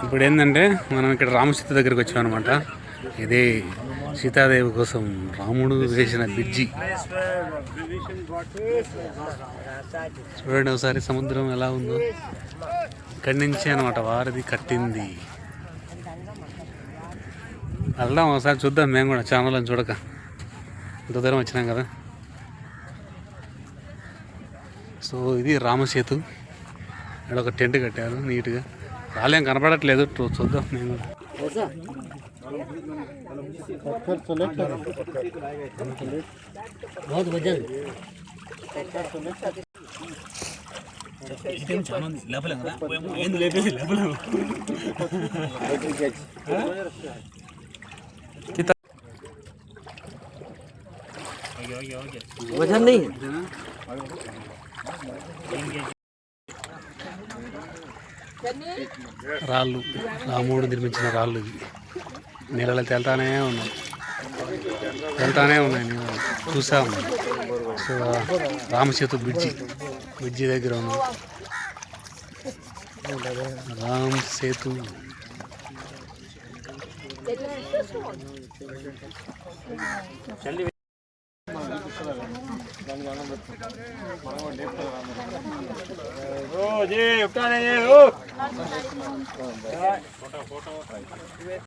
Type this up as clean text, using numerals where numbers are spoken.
ఇప్పుడు ఏంటంటే మనం ఇక్కడ రామసీత దగ్గరికి వచ్చామన్నమాట. ఇదే సీతాదేవి కోసం రాముడు వేసిన బ్రిడ్జి. చూడండి ఒకసారి సముద్రం ఎలా ఉందో. ఇక్కడి నుంచే అనమాట వారిది కట్టింది. వెళ్దాం ఒకసారి చూద్దాం మేము కూడా ఛానల్ అని చూడక. ఇంత దూరం వచ్చినాం కదా. సో ఇది రామసేతు. ఇక్కడ ఒక టెంట్ కట్టారు నీట్గా. రాలేం కనపడట్లేదు, చూద్దాం మేము కూడా. वजन नहीं రాళ్ళు, రాముడు నిర్మించిన రాళ్ళు ఇవి. నీళ్ళలో తేలుతానే ఉన్నాయి నీళ్ళు చూసా ఉన్నాం. సో రామసేతు బ్రిడ్జి దగ్గర ఉన్నాం. రామ్ సేతు. जी उठा नहीं है।